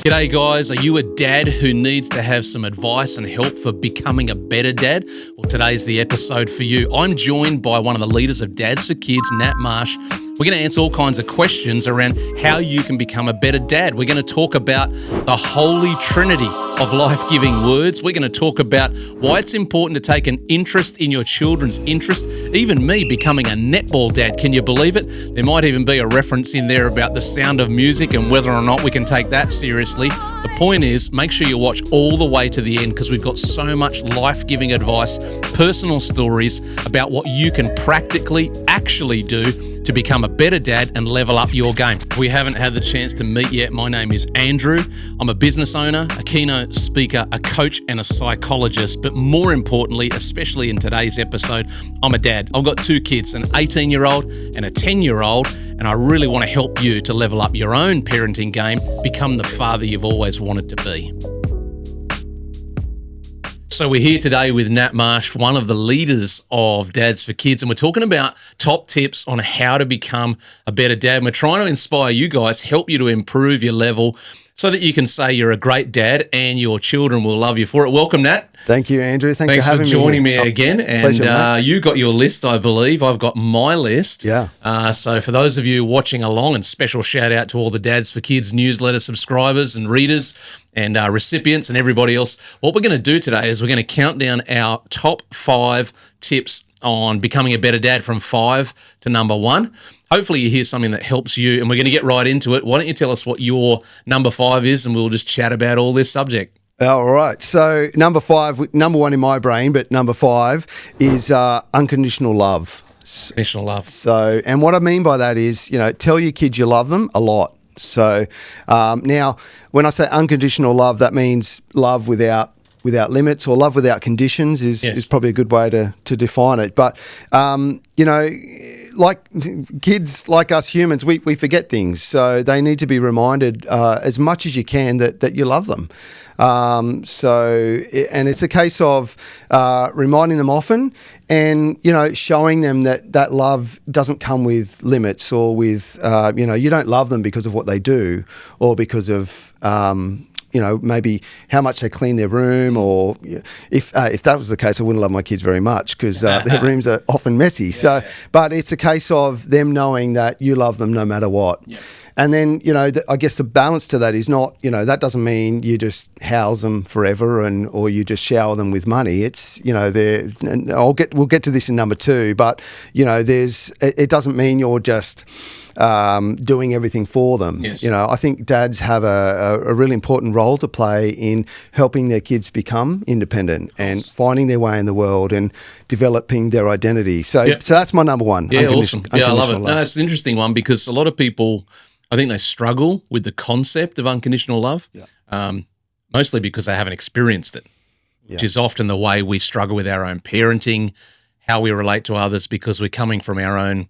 G'day guys, are you a dad who needs to have some advice and help for becoming a better dad? Well, today's the episode for you. I'm joined by one of the leaders of Dads for Kids, Nat Marsh. We're going to answer all kinds of questions around how you can become a better dad. We're going to talk about the holy trinity of life-giving words. We're going to talk about why it's important to take an interest in your children's interest. Even me becoming a netball dad, can you believe it? There might even be a reference in there about the sound of music and whether or not we can take that seriously. The point is, make sure you watch all the way to the end because we've got so much life-giving advice, personal stories about what you can practically actually do to become a better dad and level up your game. We haven't had the chance to meet yet. My name is Andrew. I'm a business owner, a keynote speaker, a coach, and a psychologist. But more importantly, especially in today's episode, I'm a dad. I've got two kids, an 18-year-old and a 10-year-old, and I really want to help you to level up your own parenting game, become the father you've always wanted to be. So we're here today with Nat Marsh, one of the leaders of Dads for Kids, and we're talking about top tips on how to become a better dad. And we're trying to inspire you guys, help you to improve your level so that you can say you're a great dad and your children will love you for it. Welcome, Nat. Thanks, Andrew. Thanks for having joining me here. again. Pleasure, And you got your list, I believe. I've got my list. Yeah. So for those of you watching along, and special shout out to all the Dads for Kids newsletter subscribers and readers and recipients and everybody else, what we're going to do today is we're going to count down our top 5 tips on becoming a better dad from 5 to number 1. Hopefully you hear something that helps you, and we're going to get right into it. Why don't you tell us what your number 5 is, and we'll just chat about all this subject. All right. So number 1 in my brain, but number 5 is unconditional love. Unconditional love. So, and what I mean by that is, tell your kids you love them a lot. So now, when I say unconditional love, that means love without limits, or love without conditions is probably a good way to define it. But, like kids, like us humans, we forget things. So they need to be reminded as much as you can that you love them. And it's a case of reminding them often and, showing them that love doesn't come with limits or with, you don't love them because of what they do or because of, maybe how much they clean their room, or if that was the case, I wouldn't love my kids very much because their rooms are often messy. Yeah. So, but it's a case of them knowing that you love them no matter what. Yeah. And then, I guess the balance to that is not, that doesn't mean you just house them forever or you just shower them with money. It's, and we'll get to this in number 2, but, it doesn't mean you're just doing everything for them. Yes. I think dads have a really important role to play in helping their kids become independent and finding their way in the world and developing their identity. So, so that's my number 1. Yeah, awesome. Yeah, I love it. No, it's an interesting one because a lot of people, I think they struggle with the concept of unconditional love, mostly because they haven't experienced it, which is often the way we struggle with our own parenting, how we relate to others, because we're coming from our own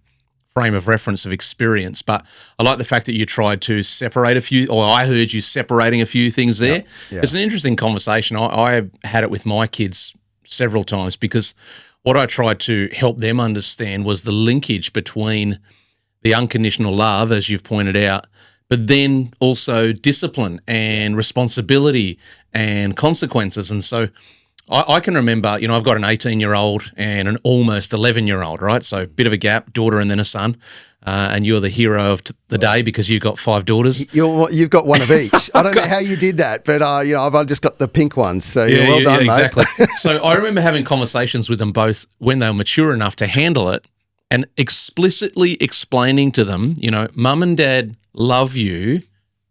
frame of reference of experience. But I like the fact that you tried to separate a few, or I heard you separating a few things there. Yeah. It's an interesting conversation. I had it with my kids several times because what I tried to help them understand was the linkage between the unconditional love, as you've pointed out, but then also discipline and responsibility and consequences. And so I can remember, I've got an 18-year-old and an almost 11-year-old, right? So a bit of a gap, daughter and then a son. And you're the hero of the day because you've got 5 daughters. You've got one of each. I don't know how you did that, but I've just got the pink ones. So well done, mate. Exactly. So I remember having conversations with them both when they were mature enough to handle it, and explicitly explaining to them, mum and dad love you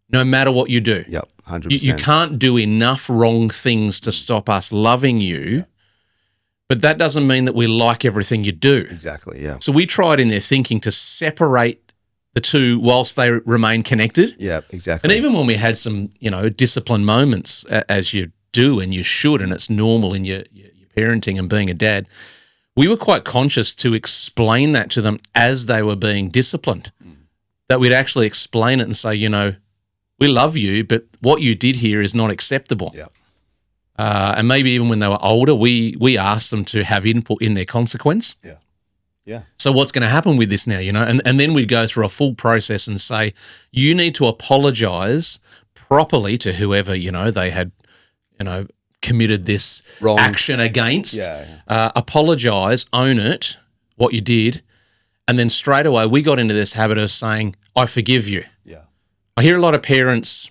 no matter what you do. Yep, 100%. You can't do enough wrong things to stop us loving you, but that doesn't mean that we like everything you do. Exactly, yeah. So we tried in their thinking to separate the two whilst they remain connected. Yeah, exactly. And even when we had some, discipline moments, as you do and you should, and it's normal in your parenting and being a dad, we were quite conscious to explain that to them as they were being disciplined, that we'd actually explain it and say, we love you, but what you did here is not acceptable. Yeah. And maybe even when they were older, we asked them to have input in their consequence. Yeah. Yeah. So what's going to happen with this now, and then we'd go through a full process and say, you need to apologize properly to whoever, they had, committed this Wrong. action against, Yeah. apologize, own it, what you did. And then straight away, we got into this habit of saying, I forgive you. Yeah. I hear a lot of parents,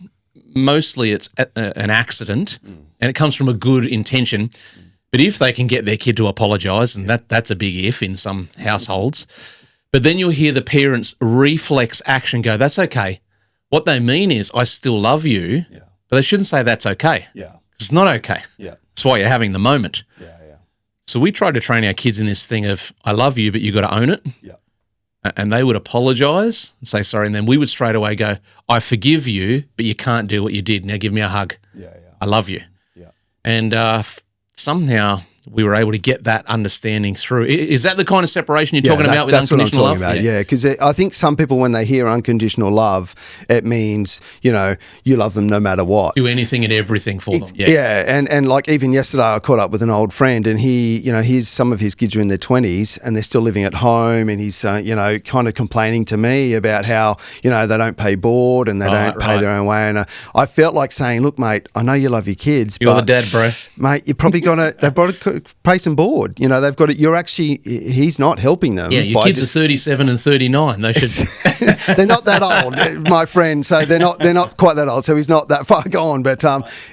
mostly it's an accident and it comes from a good intention. But if they can get their kid to apologise, and that's a big if in some households, but then you'll hear the parents' reflex action go, that's okay. What they mean is, I still love you, but they shouldn't say that's okay. Yeah. It's not okay. Yeah. That's why you're having the moment. Yeah. So we try to train our kids in this thing of, I love you, but you got to own it. Yeah. And they would apologise and say sorry, and then we would straight away go, I forgive you, but you can't do what you did. Now give me a hug. Yeah. I love you. Yeah. And somehow we were able to get that understanding through. Is that the kind of separation you're talking about with unconditional love? Yeah, because I think some people, when they hear unconditional love, it means, you love them no matter what. Do anything and everything for them. Yeah, and like even yesterday I caught up with an old friend, and some of his kids are in their 20s and they're still living at home, and he's, kind of complaining to me about how, they don't pay board and they don't pay their own way. And I felt like saying, look, mate, I know you love your kids, You're but the dad, bro. Mate, you're probably they've got to pay some board. They've got to, he's not helping them. Yeah, your kids are 37 and 39. They should. They're not that old, my friend. So they're not quite that old. So he's not that far gone. But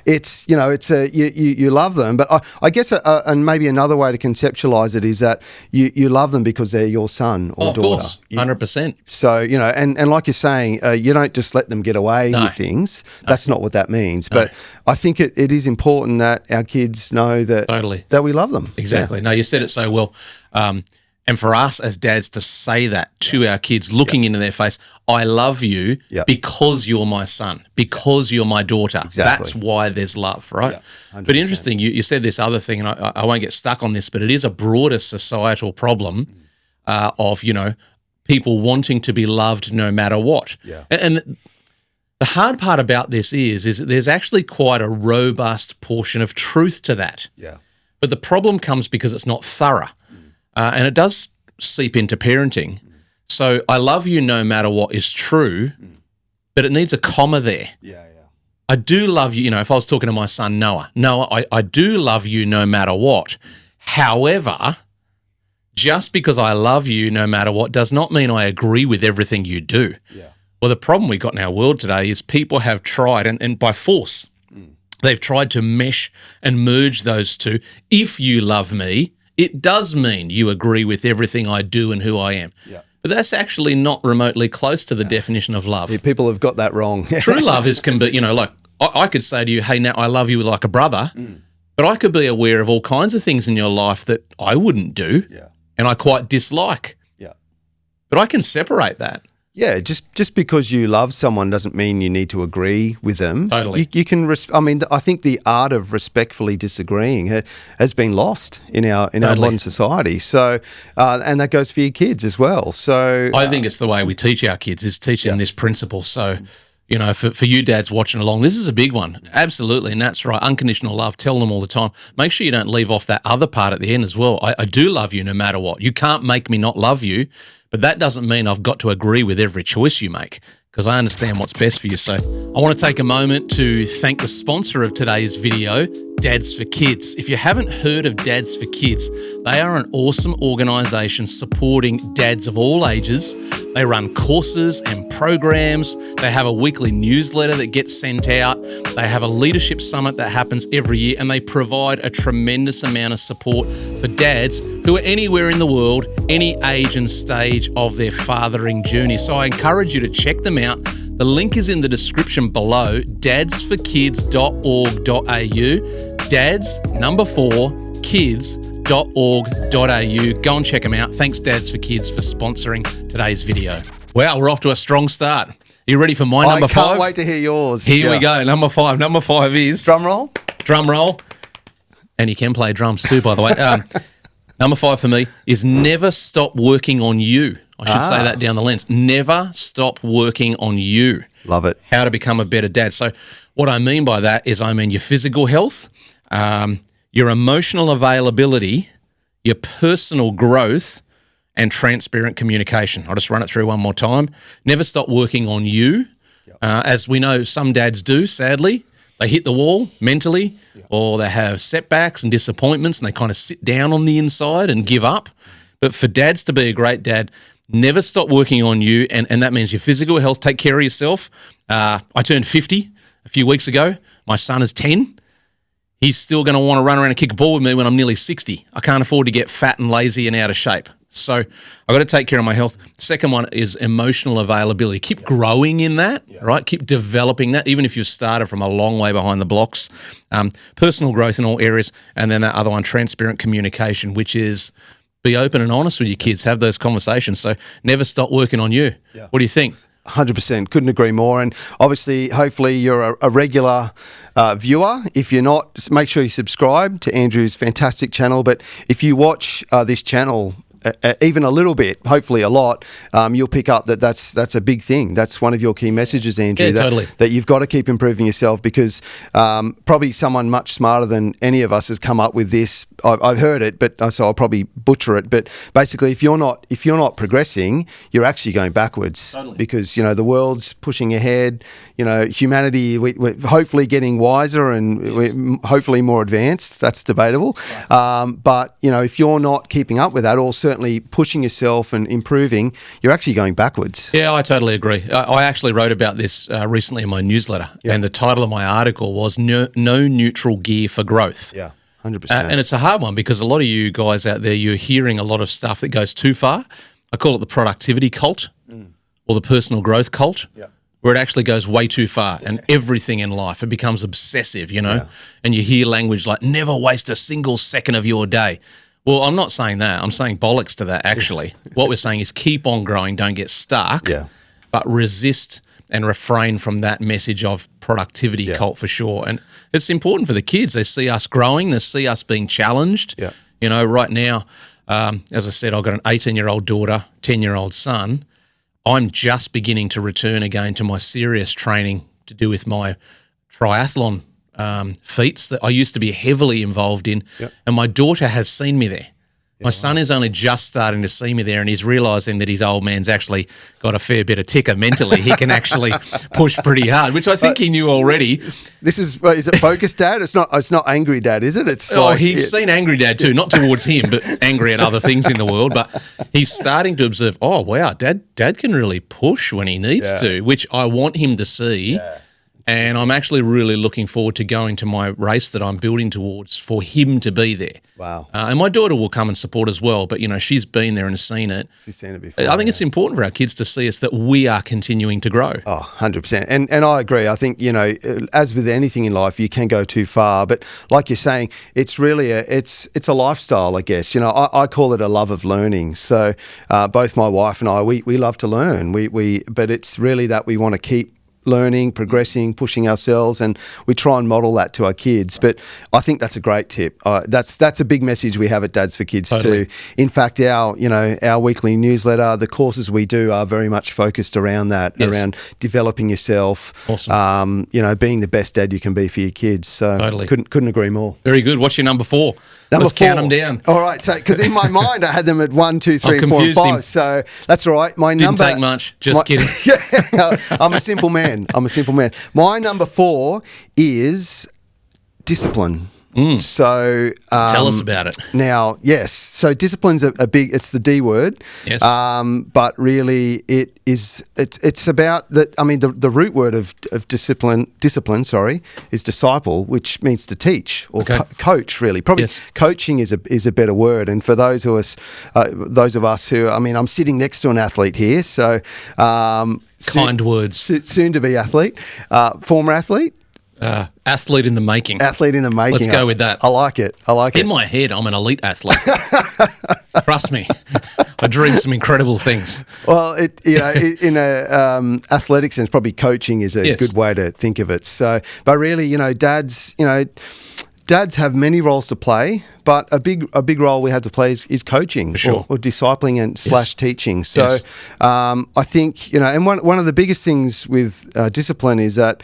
it's you love them. But I guess and maybe another way to conceptualize it is that you love them because they're your son or daughter. Of course, 100%. So and like you're saying, you don't just let them get away with things. That's not what that means. But I think it is important that our kids know that that we love them. Exactly. No, you said it so well. And for us as dads to say that to our kids, looking into their face, I love you because you're my son, because you're my daughter. Exactly. That's why there's love, right? Yeah, but interesting, you said this other thing, and I won't get stuck on this, but it is a broader societal problem of, people wanting to be loved no matter what. Yeah. And the hard part about this is that there's actually quite a robust portion of truth to that. Yeah. But the problem comes because it's not thorough. And it does seep into parenting. So I love you no matter what is true, but it needs a comma there. Yeah. I do love you. If I was talking to my son, Noah, I do love you no matter what. However, just because I love you no matter what does not mean I agree with everything you do. Yeah. Well, the problem we got in our world today is people have tried, and by force, they've tried to mesh and merge those two. If you love me, it does mean you agree with everything I do and who I am. Yeah. But that's actually not remotely close to the definition of love. Yeah, people have got that wrong. True love can be, like I could say to you, hey, now I love you like a brother, but I could be aware of all kinds of things in your life that I wouldn't do and I quite dislike. Yeah. But I can separate that. Yeah, just because you love someone doesn't mean you need to agree with them. Totally. You can. I think the art of respectfully disagreeing has been lost in our modern society. So, and that goes for your kids as well. So, I think it's the way we teach our kids is teaching this principle. So, for you dads watching along, this is a big one. Absolutely, and that's right. Unconditional love. Tell them all the time. Make sure you don't leave off that other part at the end as well. I do love you no matter what. You can't make me not love you. But that doesn't mean I've got to agree with every choice you make, because I understand what's best for you. So I want to take a moment to thank the sponsor of today's video, Dads for Kids. If you haven't heard of Dads for Kids, they are an awesome organisation supporting dads of all ages. They run courses and programs. They have a weekly newsletter that gets sent out. They have a leadership summit that happens every year, and they provide a tremendous amount of support for dads who are anywhere in the world, any age and stage of their fathering journey. So I encourage you to check them out. The link is in the description below, dadsforkids.org.au, dads4kids.org.au. Go and check them out. Thanks, Dads for Kids, for sponsoring today's video. Wow, we're off to a strong start. Are you ready for my number 5? I can't wait to hear yours. Here we go, number 5. Number 5 is... Drum roll. Drum roll. And you can play drums too, by the way. Number 5 for me is never stop working on you. I should say that down the lens. Never stop working on you. Love it. How to become a better dad. So what I mean by that is your physical health, your emotional availability, your personal growth, and transparent communication. I'll just run it through one more time. Never stop working on you. As we know, some dads do, sadly. They hit the wall mentally, or they have setbacks and disappointments, and they kind of sit down on the inside and give up. But for dads to be a great dad, never stop working on you, and that means your physical health. Take care of yourself. I turned 50 a few weeks ago. My son is 10. He's still going to want to run around and kick a ball with me when I'm nearly 60. I can't afford to get fat and lazy and out of shape. So I've got to take care of my health. Second one is emotional availability. Keep growing in that, right? Keep developing that, even if you've started from a long way behind the blocks. Personal growth in all areas. And then that other one, transparent communication, which is be open and honest with your kids. Have those conversations. So never stop working on you. What do you think? 100%. Couldn't agree more. And obviously, hopefully you're a regular viewer. If you're not, make sure you subscribe to Andrew's fantastic channel. But if you watch this channel even a little bit, hopefully a lot, you'll pick up that's a big thing. That's one of your key messages, Andrew, that you've got to keep improving yourself, because probably someone much smarter than any of us has come up with this. I've heard it, but so I'll probably butcher it. But basically, if you're not progressing, you're actually going backwards, because the world's pushing ahead. Humanity, we're hopefully getting wiser and we're hopefully more advanced. That's debatable. But if you're not keeping up with that, or certainly pushing yourself and improving, you're actually going backwards. Yeah, I totally agree. I actually wrote about this recently in my newsletter, and the title of my article was No Neutral Gear for Growth. Yeah, 100%. And it's a hard one, because a lot of you guys out there, you're hearing a lot of stuff that goes too far. I call it the productivity cult or the personal growth cult. Where it actually goes way too far, and everything in life, it becomes obsessive, and you hear language like never waste a single second of your day. Well, I'm not saying that. I'm saying bollocks to that, actually. What we're saying is keep on growing, don't get stuck, but resist and refrain from that message of productivity cult for sure. And it's important for the kids. They see us growing. They see us being challenged. Right now, as I said, I've got an 18-year-old daughter, 10-year-old son. I'm just beginning to return again to my serious training to do with my triathlon feats that I used to be heavily involved in, and my daughter has seen me there. My son is only just starting to see me there, and he's realising that his old man's actually got a fair bit of ticker mentally. He can actually push pretty hard, which I think he knew already. This is it focused dad? It's not angry dad, is it? It's he's seen angry dad too, not towards him, but angry at other things in the world. But he's starting to observe, oh wow, dad can really push when he needs to, which I want him to see. Yeah. And I'm actually really looking forward to going to my race that I'm building towards for him to be there. Wow. And my daughter will come and support as well, but, she's been there and seen it. She's seen it before. I think it's important for our kids to see us that we are continuing to grow. Oh, 100%. And I agree. I think, as with anything in life, you can go too far. But like you're saying, it's really it's a lifestyle, I guess. I call it a love of learning. So both my wife and I, we love to learn. But it's really that we want to keep learning, progressing, pushing ourselves, and we try and model that to our kids. But I think that's a great tip. That's a big message we have at Dads for Kids too. In fact, our weekly newsletter, the courses we do are very much focused around that, around developing yourself. Awesome. Being the best dad you can be for your kids. So couldn't agree more. Very good. What's your number 4? Let's count them down. All right. So, because in my mind I had them at 1, 2, 3, 4, and 5. So that's all right. Didn't take much. Just kidding. I'm a simple man. My number 4 is discipline. So tell us about it. Now, yes. So discipline's a big. It's the D word. Yes. But really, it's about that. I mean, the root word of discipline. Sorry, is disciple, which means to teach or coach. Really, probably coaching is a better word. And for those of us who, I'm sitting next to an athlete here, so kind words. Soon to be athlete, former athlete. Athlete in the making. Let's go with that. I like it. In my head, I'm an elite athlete. Trust me, I dream some incredible things. Well, in a athletic sense, probably coaching is a good way to think of it. So, but really, dads have many roles to play, but a big role we have to play is coaching or discipling and / teaching. So I think, and one of the biggest things with discipline is that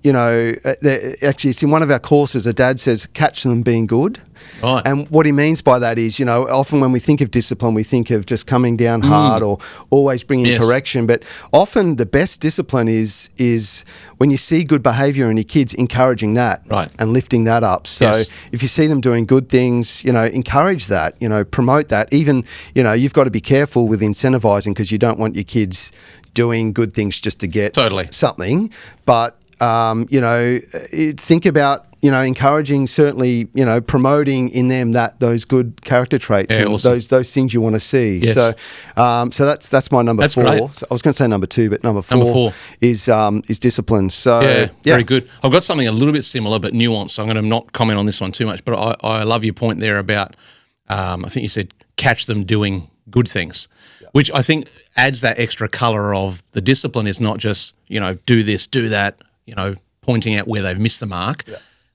actually, it's in one of our courses. A dad says, catch them being good. Right. And what he means by that is, often when we think of discipline, we think of just coming down hard or always bringing correction. But often the best discipline is when you see good behaviour in your kids, encouraging that and lifting that up. So if you see them doing good things, encourage that, promote that. Even, you've got to be careful with incentivising because you don't want your kids doing good things just to get something. But, think about, encouraging, certainly, promoting in them those good character traits and awesome. those things you want to see. Yes. So that's my number 4. Great. So I was going to say number 2, but number four is discipline. So very good. I've got something a little bit similar but nuanced. I'm going to not comment on this one too much, but I love your point there about I think you said catch them doing good things, which I think adds that extra colour of the discipline is not just, do this, do that, pointing out where they've missed the mark,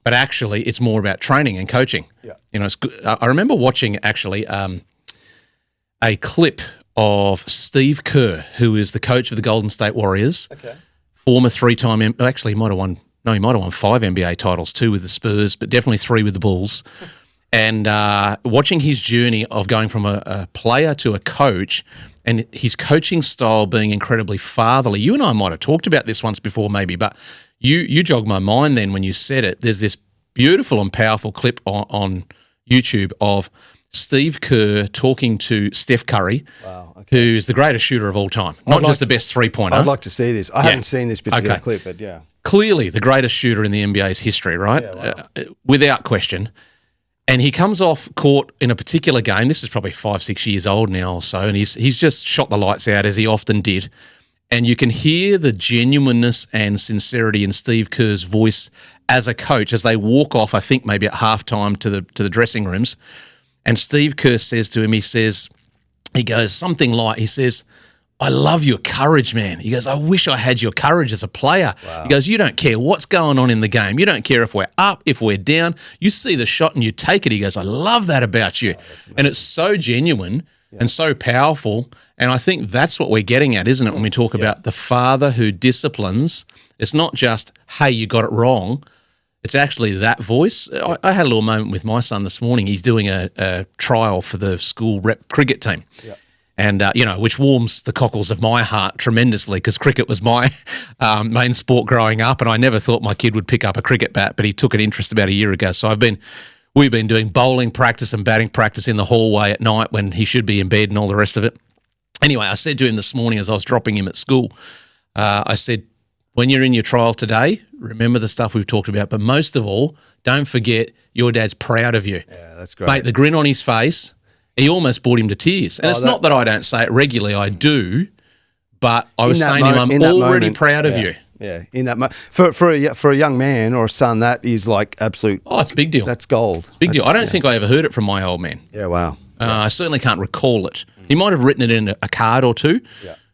but actually it's more about training and coaching. Yeah. It's good. I remember watching actually a clip of Steve Kerr, who is the coach of the Golden State Warriors, former 3-time, actually he might have won 5 NBA titles, 2 with the Spurs, but definitely 3 with the Bulls. And watching his journey of going from a player to a coach and his coaching style being incredibly fatherly. You and I might have talked about this once before maybe, but you jogged my mind then when you said it. There's this beautiful and powerful clip on YouTube of Steve Kerr talking to Steph Curry, who's the greatest shooter of all time, not just the best three-pointer. I'd like to see this. I haven't seen this particular clip, but yeah. Clearly the greatest shooter in the NBA's history, right? Yeah, without question. And he comes off court in a particular game. This is probably 5-6 years old now or so, and he's just shot the lights out as he often did. And you can hear the genuineness and sincerity in Steve Kerr's voice as a coach as they walk off, I think maybe at halftime to the dressing rooms. And Steve Kerr says to him, he goes something like, he says, I love your courage, man. He goes, I wish I had your courage as a player. Wow. He goes, you don't care what's going on in the game. You don't care if we're up, if we're down. You see the shot and you take it. He goes, I love that about you. And it's so genuine and so powerful. And I think that's what we're getting at, isn't it, when we talk about the father who disciplines. It's not just, hey, you got it wrong. It's actually that voice. I had a little moment with my son this morning. He's doing a trial for the school rep cricket team. Yeah. And, which warms the cockles of my heart tremendously because cricket was my main sport growing up, and I never thought my kid would pick up a cricket bat, but he took an interest about a year ago. So we've been doing bowling practice and batting practice in the hallway at night when he should be in bed and all the rest of it. Anyway, I said to him this morning as I was dropping him at school, I said, when you're in your trial today, remember the stuff we've talked about, but most of all, don't forget your dad's proud of you. Yeah, that's great. Mate, the grin on his face, he almost brought him to tears. And it's not that I don't say it regularly, I do, but I was saying to him, I'm already proud of you. Yeah, in that for a young man or a son, that is like absolute. Oh, it's a big deal. That's gold. It's a big deal. I don't think I ever heard it from my old man. Yeah, wow. I certainly can't recall it. He might have written it in a card or two,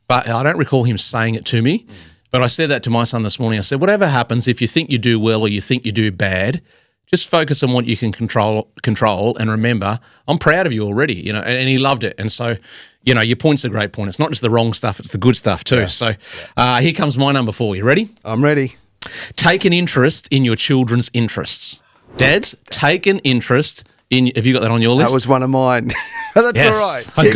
but I don't recall him saying it to me. But I said that to my son this morning. I said, whatever happens, if you think you do well or you think you do bad, just focus on what you can control, and remember, I'm proud of you already, and he loved it. And so, your point's a great point. It's not just the wrong stuff, it's the good stuff too. Yeah. So here comes my number 4. You ready? I'm ready. Take an interest in your children's interests. Dads, take an interest in, have you got that on your list? That was one of mine. That's all right. I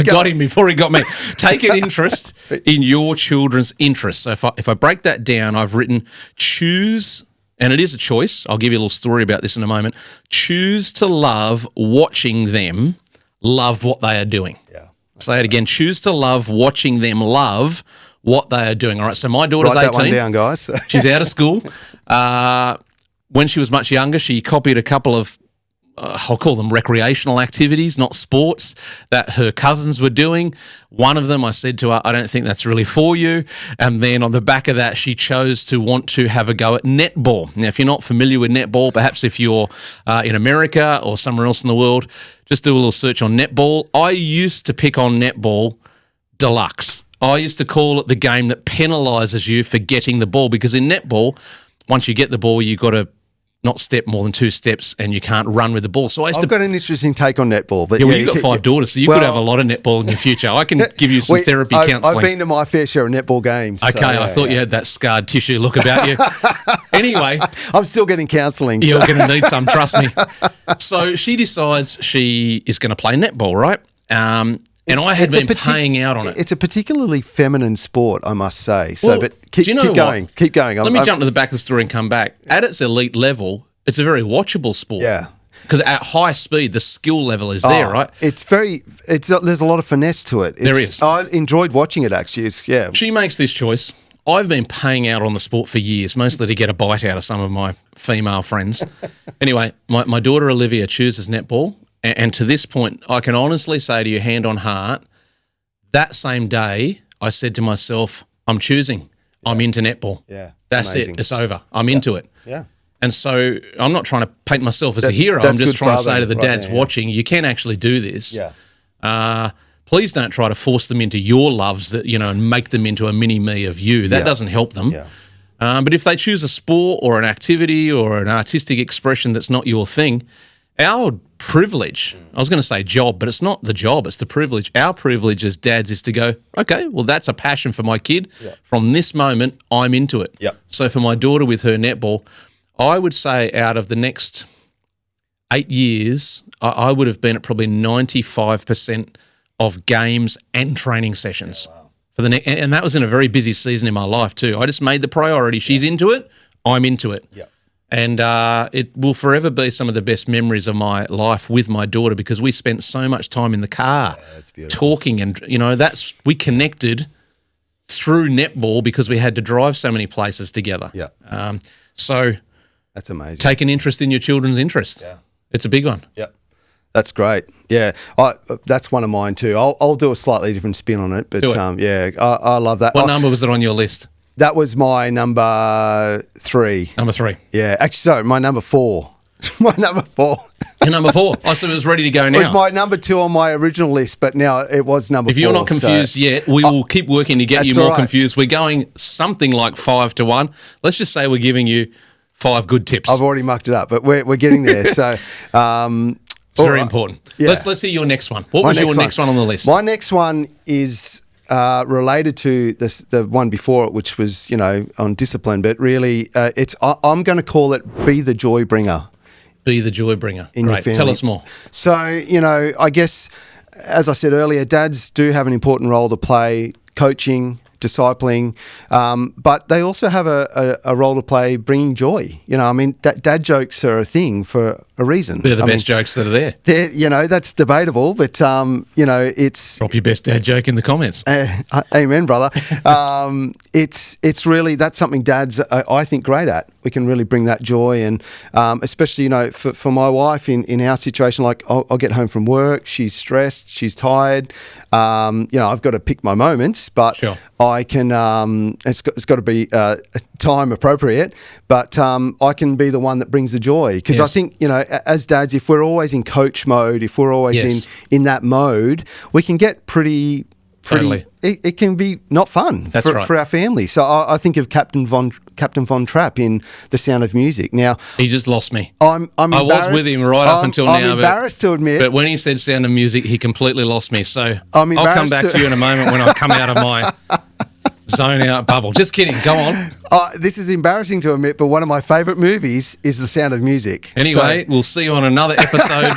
got him before he got me. Take an interest in your children's interests. So if I break that down, I've written choose, and it is a choice. I'll give you a little story about this in a moment. Choose to love watching them love what they are doing. Yeah. Say it again. Choose to love watching them love what they are doing. All right, so my daughter's 18. Write that one down, guys. She's out of school. When she was much younger, she copied a couple of I'll call them recreational activities, not sports, that her cousins were doing. One of them, I said to her, I don't think that's really for you. And then on the back of that, she chose to want to have a go at netball. Now, if you're not familiar with netball, perhaps if you're in America or somewhere else in the world, just do a little search on netball. I used to pick on netball deluxe. I used to call it the game that penalises you for getting the ball, because in netball, once you get the ball, you've got to not step more than 2 steps, and you can't run with the ball. So I've got an interesting take on netball. But well, you've got 5 daughters, so you could have a lot of netball in your future. I can give you some therapy counselling. I've been to my fair share of netball games. Okay, I thought you had that scarred tissue look about you. Anyway. I'm still getting counselling. You're going to need some, trust me. So she decides she is going to play netball, right? And I had been paying out on it. It's a particularly feminine sport, I must say. So, but keep going. Keep going. Let me jump to the back of the story and come back. At its elite level, it's a very watchable sport. Yeah. Because at high speed, the skill level is there, right? There's a lot of finesse to it. There is. I enjoyed watching it, actually. She makes this choice. I've been paying out on the sport for years, mostly to get a bite out of some of my female friends. Anyway, my daughter Olivia chooses netball. And to this point, I can honestly say to you, hand on heart, that same day, I said to myself, I'm choosing. I'm into netball. Yeah. That's amazing. it. It's over. I'm into it. Yeah. And so I'm not trying to paint myself as a hero. I'm just trying to say to the dads watching, you can actually do this. Yeah. Please don't try to force them into your loves and make them into a mini-me of you. That doesn't help them. Yeah. But if they choose a sport or an activity or an artistic expression that's not your thing, our privilege, I was going to say job, but it's not the job, it's the privilege. Our privilege as dads is to go, okay, well, that's a passion for my kid. Yeah. From this moment, I'm into it. Yep. So for my daughter with her netball, I would say out of the next 8 years, I would have been at probably 95% of games and training sessions. Yeah, wow. And that was in a very busy season in my life too. I just made the priority. She's into it, I'm into it. Yeah. And it will forever be some of the best memories of my life with my daughter because we spent so much time in the car talking and, we connected through netball because we had to drive so many places together. Yeah. So that's amazing. Take an interest in your children's interest. Yeah. It's a big one. Yeah. That's great. Yeah. That's one of mine too. I'll do a slightly different spin on it, but I love that. What number was it on your list? That was my number 3. Number 3. Yeah. Actually, sorry, my number 4. My number 4. Your number 4. I said it was ready to go now. It was my number 2 on my original list, but now it was number 4. If you're not confused yet, we will keep working to get you more confused. We're going something like 5-1. Let's just say we're giving you 5 good tips. I've already mucked it up, but we're getting there. So it's very important. Yeah. Let's hear your next one. What was your next one on the list? My next one is related to the one before it, which was on discipline, but really I'm going to call it be the joy bringer. Be the joy bringer. In your family. Tell us more. So I guess as I said earlier, dads do have an important role to play, coaching, discipling, but they also have a role to play bringing joy. Dad jokes are a thing for a reason. They're the best jokes that are there. That's debatable, but it's... Drop your best dad joke in the comments. Amen, brother. It's really, that's something dads I think great at. We can really bring that joy, and especially for my wife in our situation, like I'll get home from work, she's stressed, she's tired. I've got to pick my moments, but sure. I can. It's got to be time appropriate, but I can be the one that brings the joy because I think as dads, if we're always in coach mode, if we're always in that mode, we can get pretty. Totally. It can be not fun for our family. So I think of Captain Von Trapp in The Sound of Music. Now he just lost me. I was with him right up until now. I'm embarrassed to admit. But when he said Sound of Music, he completely lost me. So I'll come back to you in a moment when I come out of my zone out bubble. Just kidding. Go on. This is embarrassing to admit, but one of my favourite movies is The Sound of Music. Anyway, we'll see you on another episode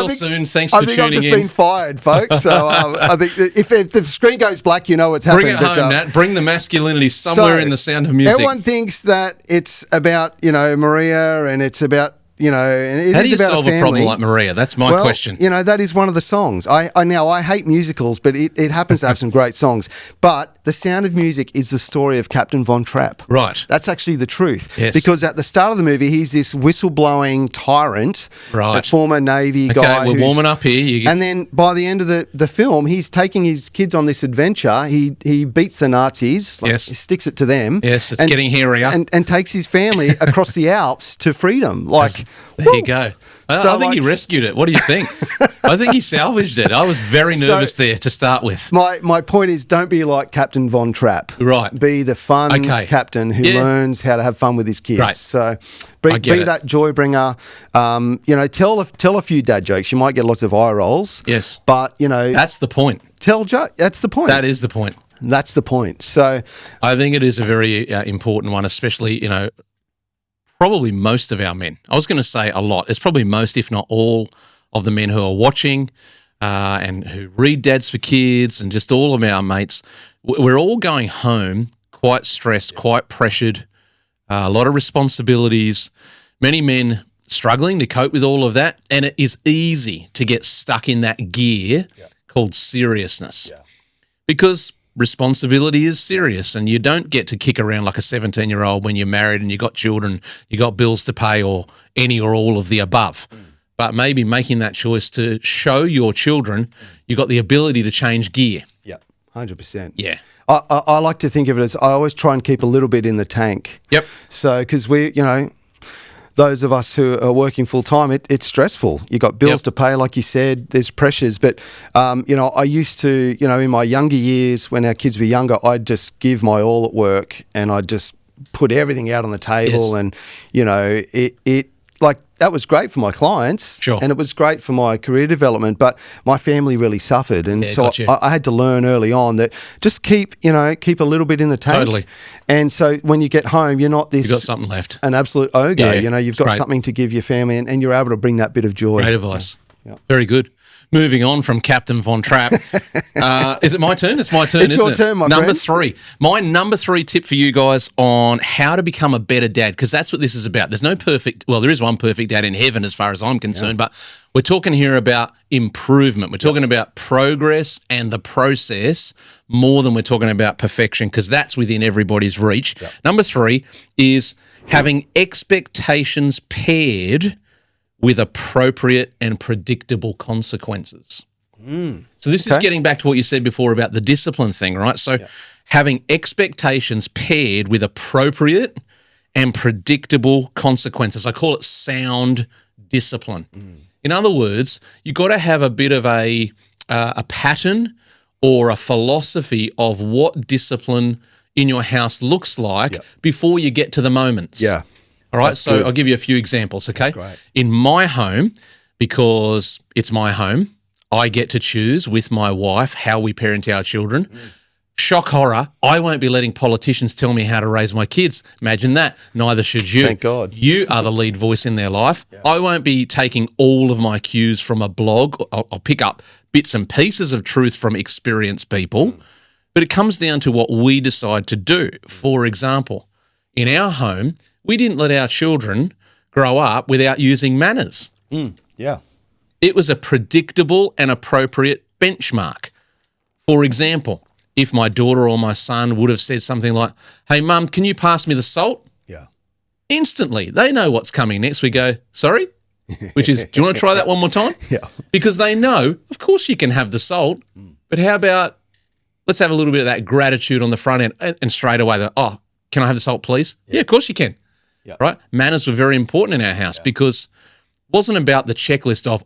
soon. Thanks for tuning in. I've just been fired, folks. So I think if the screen goes black, you know what's happening. Bring it home, Nat. Bring the masculinity somewhere in The Sound of Music. Everyone thinks that it's about, Maria and it's about, and it How is do you about solve a problem like Maria? That's my question. That is one of the songs. I hate musicals, but it happens to have some great songs. But The Sound of Music is the story of Captain Von Trapp. Right. That's actually the truth. Yes. Because at the start of the movie, he's this whistleblowing tyrant, a former Navy guy. Okay, we're warming up here. And then by the end of the film, he's taking his kids on this adventure. He beats the Nazis. He sticks it to them. Yes, it's getting hairier. And takes his family across the Alps to freedom. There you go. I think he rescued it. What do you think? I think he salvaged it. I was very nervous there to start with. My point is, don't be like Captain Von Trapp. Right. Be the fun captain who learns how to have fun with his kids. Right. So be that joy bringer. Tell a few dad jokes. You might get lots of eye rolls. Yes. But, that's the point. That's the point. That is the point. That's the point. So I think it is a very important one, especially, probably most of our men. I was going to say a lot. It's probably most, if not all, of the men who are watching and who read Dads for Kids and just all of our mates. We're all going home quite stressed, quite pressured, a lot of responsibilities, many men struggling to cope with all of that. And it is easy to get stuck in that gear called seriousness because responsibility is serious and you don't get to kick around like a 17-year-old when you're married and you've got children, you've got bills to pay or any or all of the above. But maybe making that choice to show your children you've got the ability to change gear. Yeah, 100%. Yeah. I like to think of it as I always try and keep a little bit in the tank. Yep. So, because those of us who are working full time, it's stressful. You got bills to pay, like you said. There's pressures, but I used to, in my younger years when our kids were younger, I'd just give my all at work and I'd just put everything out on the table, and it like that was great for my clients, and it was great for my career development. But my family really suffered, and so I had to learn early on that just keep a little bit in the tank. Totally. And so when you get home, you're not this. You've got something left. An absolute ogre. Yeah, you've got something to give your family, and you're able to bring that bit of joy. Great advice. Yeah. Very good. Moving on from Captain Von Trapp. Is it my turn? It's my turn, isn't it? It's your turn, my friend. Number 3. My number 3 tip for you guys on how to become a better dad, because that's what this is about. There's no perfect, well, there is one perfect dad in heaven as far as I'm concerned, but we're talking here about improvement. We're talking about progress and the process more than we're talking about perfection, because that's within everybody's reach. Number 3 is having expectations paired with appropriate and predictable consequences. So this is getting back to what you said before about the discipline thing, right? So having expectations paired with appropriate and predictable consequences. I call it sound discipline. In other words, you've got to have a bit of a pattern or a philosophy of what discipline in your house looks like before you get to the moments. All right, so I'll give you a few examples, okay? In my home, because it's my home, I get to choose with my wife how we parent our children. Shock horror, I won't be letting politicians tell me how to raise my kids. Imagine that. Neither should you. Thank God. You are the lead voice in their life. I won't be taking all of my cues from a blog. I'll pick up bits and pieces of truth from experienced people, but it comes down to what we decide to do. For example, in our home, we didn't let our children grow up without using manners. It was a predictable and appropriate benchmark. For example, if my daughter or my son would have said something like, "Hey, Mum, can you pass me the salt?" Instantly, they know what's coming next. We go, "Sorry?" Which is, "Do you want to try that one more time?" Because they know, of course you can have the salt, but how about let's have a little bit of that gratitude on the front end, and straight away, "Oh, can I have the salt, please?" Yeah, of course you can. Right? Manners were very important in our house because it wasn't about the checklist of,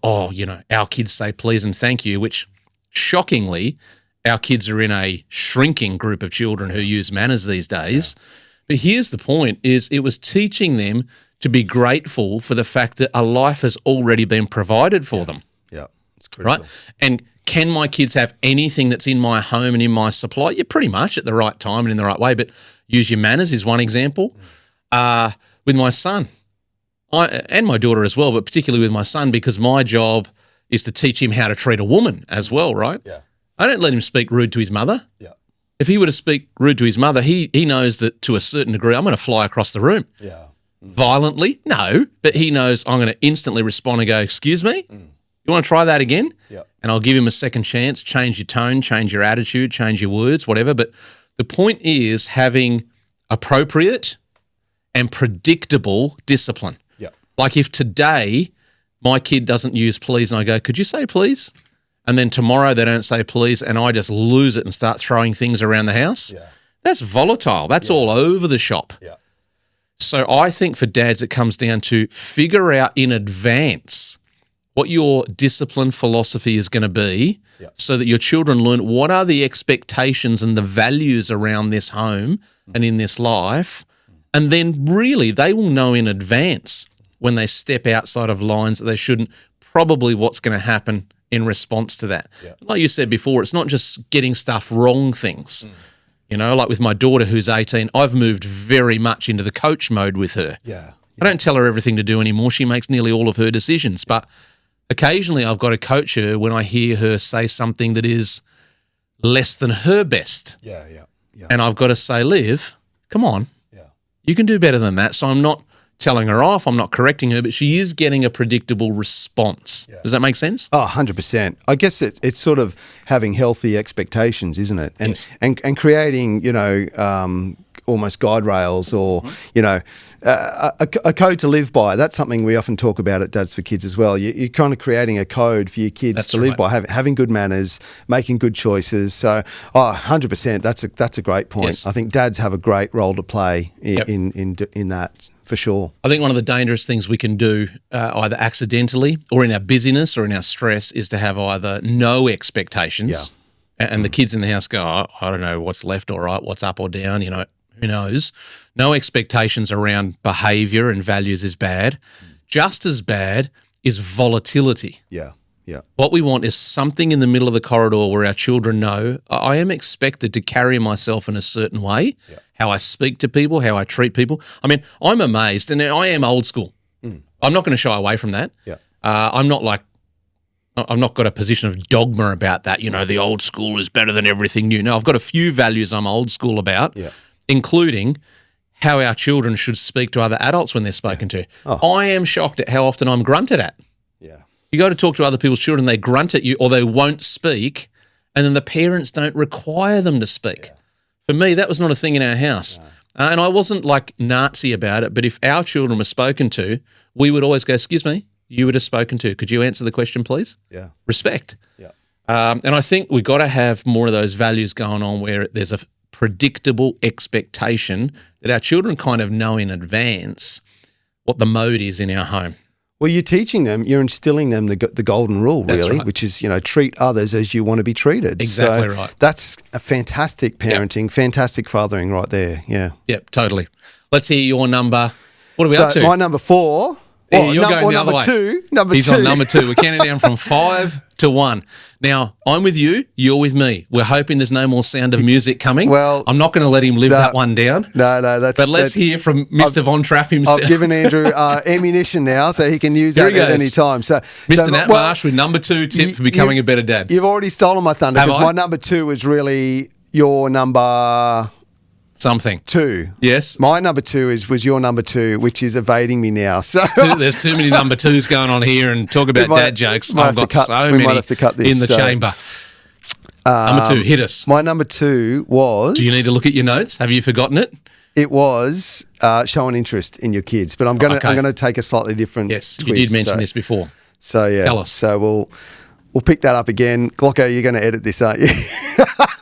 our kids say please and thank you, which shockingly, our kids are in a shrinking group of children who use manners these days. But here's the point, is it was teaching them to be grateful for the fact that a life has already been provided for them. It's critical. Right? And can my kids have anything that's in my home and in my supply? Yeah, pretty much at the right time and in the right way, but use your manners is one example. With my son and my daughter as well, but particularly with my son, because my job is to teach him how to treat a woman as well, right? I don't let him speak rude to his mother. If he were to speak rude to his mother, he knows that to a certain degree I'm going to fly across the room. Violently? No, but he knows I'm going to instantly respond and go, "Excuse me? You want to try that again?" And I'll give him a second chance, change your tone, change your attitude, change your words, whatever. But the point is having appropriate and predictable discipline. Like if today my kid doesn't use please and I go, "Could you say please?" And then tomorrow they don't say please and I just lose it and start throwing things around the house. That's volatile. That's all over the shop. So I think for dads, it comes down to figure out in advance what your discipline philosophy is going to be so that your children learn what are the expectations and the values around this home and in this life. And then really they will know in advance when they step outside of lines that they shouldn't, probably what's going to happen in response to that. Like you said before, it's not just getting stuff wrong things. You know, like with my daughter who's 18, I've moved very much into the coach mode with her. I don't tell her everything to do anymore. She makes nearly all of her decisions. But occasionally I've got to coach her when I hear her say something that is less than her best. And I've got to say, Liv, come on. You can do better than that. So I'm not telling her off, I'm not correcting her, but she is getting a predictable response. Does that make sense? Oh, 100%. I guess it's sort of having healthy expectations, isn't it? And creating, you know, almost guide rails or, you know, a code to live by. That's something we often talk about at Dads for Kids as well. You're kind of creating a code for your kids to live by, having good manners, making good choices. So, 100%, that's a great point. I think dads have a great role to play in that. For sure. I think one of the dangerous things we can do either accidentally or in our busyness or in our stress is to have either no expectations and the kids in the house go, I don't know what's left or right, what's up or down, you know, who knows. No expectations around behaviour and values is bad. Just as bad is volatility. What we want is something in the middle of the corridor where our children know I am expected to carry myself in a certain way, how I speak to people, how I treat people. I mean, I'm amazed, and I am old school. I'm not going to shy away from that. I'm not got a position of dogma about that, you know, the old school is better than everything new. No, I've got a few values I'm old school about, including how our children should speak to other adults when they're spoken to. I am shocked at how often I'm grunted at. You go to talk to other people's children, they grunt at you or they won't speak, and then the parents don't require them to speak. For me, that was not a thing in our house. And I wasn't like Nazi about it, but if our children were spoken to, we would always go, excuse me, you were just spoken to. Could you answer the question, please? Respect. And I think we've got to have more of those values going on where there's a predictable expectation that our children kind of know in advance what the mode is in our home. Well, you're teaching them, you're instilling them the golden rule, really, which is, you know, treat others as you want to be treated. Exactly right. That's a fantastic parenting, fantastic fathering right there. Yep, totally. Let's hear your number. What are we up to? My number 4. Yeah, you're going the other way. Number 2. He's on number 2. We're counting down from 5 to 1. Now, I'm with you. You're with me. We're hoping there's no more Sound of Music coming. Well, I'm not going to let him live that one down. No, But let's hear from Mr. Von Trapp himself. I've given Andrew ammunition now, so he can use that at any time. So, Mr. Nat Marsh with number 2 tip for becoming a better dad. You've already stolen my thunder because my number 2 is really your number... Something. 2. Yes. My number 2 was your number 2, which is evading me now. So there's too many number 2s going on here, and talk about dad jokes. I've got so many in the chamber. Number 2, hit us. My number 2 was... Do you need to look at your notes? Have you forgotten it? It was show an interest in your kids, but I'm going to take a slightly different twist. You did mention this before. So yeah. Tell us. So we'll pick that up again. Glocko, you're going to edit this, aren't you?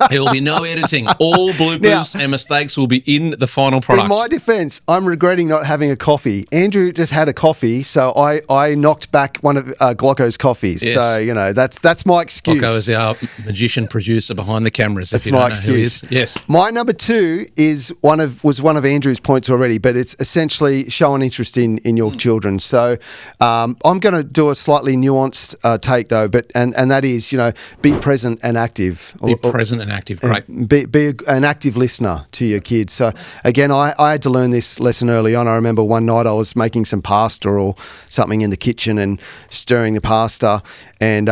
There will be no editing. All bloopers and mistakes will be in the final product. In my defence, I'm regretting not having a coffee. Andrew just had a coffee, so I knocked back one of Glocko's coffees. Yes. So, you know, that's my excuse. Glocko is our magician producer behind the cameras. That's my excuse. Yes. My number 2 was one of Andrew's points already, but it's essentially show an interest in your children. So I'm going to do a slightly nuanced take though, and that is, you know, be present and active. Be present and active, great. Be an active listener to your kids. So again, I had to learn this lesson early on. I remember one night I was making some pasta or something in the kitchen and stirring the pasta, and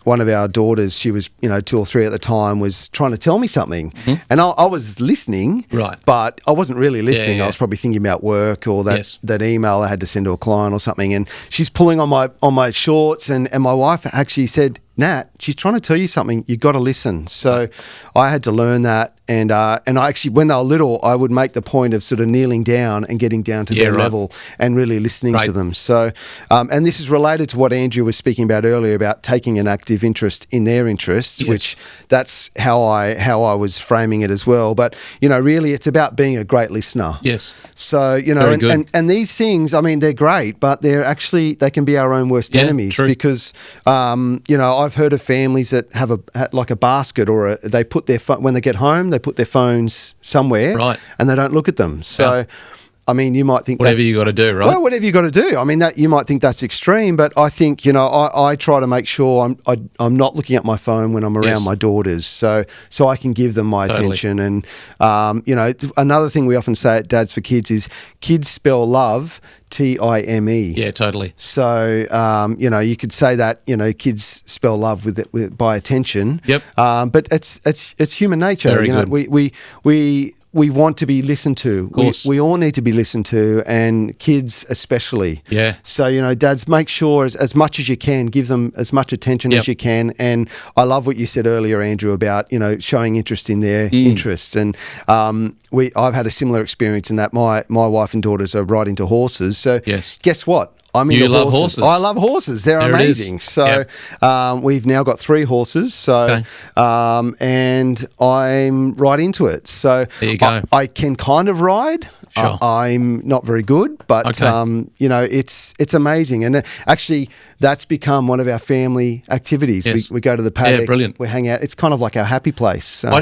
one of our daughters, she was 2 or 3 at the time, was trying to tell me something, and I was listening, right? But I wasn't really listening. Yeah. I was probably thinking about work or that email I had to send to a client or something, and she's pulling on my shorts, and my wife actually said, Nat, she's trying to tell you something. You've got to listen. So I had to learn that. And I actually, when they were little, I would make the point of sort of kneeling down and getting down to their level and really listening to them. So, and this is related to what Andrew was speaking about earlier about taking an active interest in their interests, which that's how I was framing it as well. But, really it's about being a great listener. Yes. So, and these things, I mean, they're great, but they can be our own worst enemies because, I've heard of families that have like a basket or they put their when they get home, they put their phones somewhere and they don't look at them. So, I mean, you might think whatever you got to do, right? Well, whatever you got to do. I mean, that you might think that's extreme, but I think I try to make sure I'm not looking at my phone when I'm around my daughters, so I can give them my attention. And another thing we often say at Dads for Kids is kids spell love Time. Yeah, totally. So you could say that kids spell love by attention. Yep. But it's human nature. Very good. We want to be listened to. Of course. We all need to be listened to, and kids especially. Yeah. So, dads, make sure as much as you can, give them as much attention as you can. And I love what you said earlier, Andrew, about, showing interest in their interests. And I've had a similar experience in that my wife and daughters are right into horses. So guess what? You love horses. I love horses. They're amazing. So we've now got 3 horses. So and I'm right into it. So there you go. I can kind of ride. Sure. I'm not very good, but it's amazing. And actually, that's become one of our family activities. Yes. We go to the paddock. Yeah, brilliant. We hang out. It's kind of like our happy place. So. I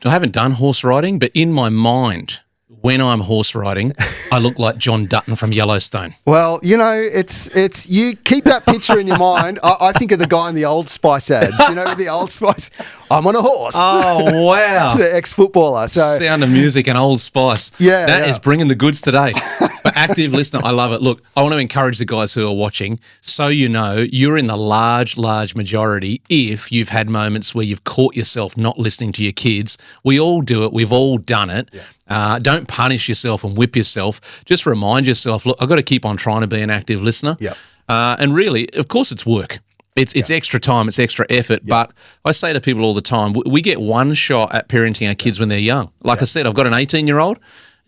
haven't done horse riding, but in my mind, when I'm horse riding, I look like John Dutton from Yellowstone. Well, it's you keep that picture in your mind. I think of the guy in the Old Spice ads. The Old Spice. I'm on a horse. Oh, wow. The ex-footballer. So Sound of Music and Old Spice. Yeah, that is bringing the goods today. But active listener, I love it. Look, I want to encourage the guys who are watching, so you're in the large majority if you've had moments where you've caught yourself not listening to your kids. We all do it. We've all done it. Yeah. Don't punish yourself and whip yourself. Just remind yourself, look, I've got to keep on trying to be an active listener. Yeah. And really, of course, it's work. It's extra time, it's extra effort. But I say to people all the time, we get one shot at parenting our kids when they're young. Like I said, I've got an 18-year-old.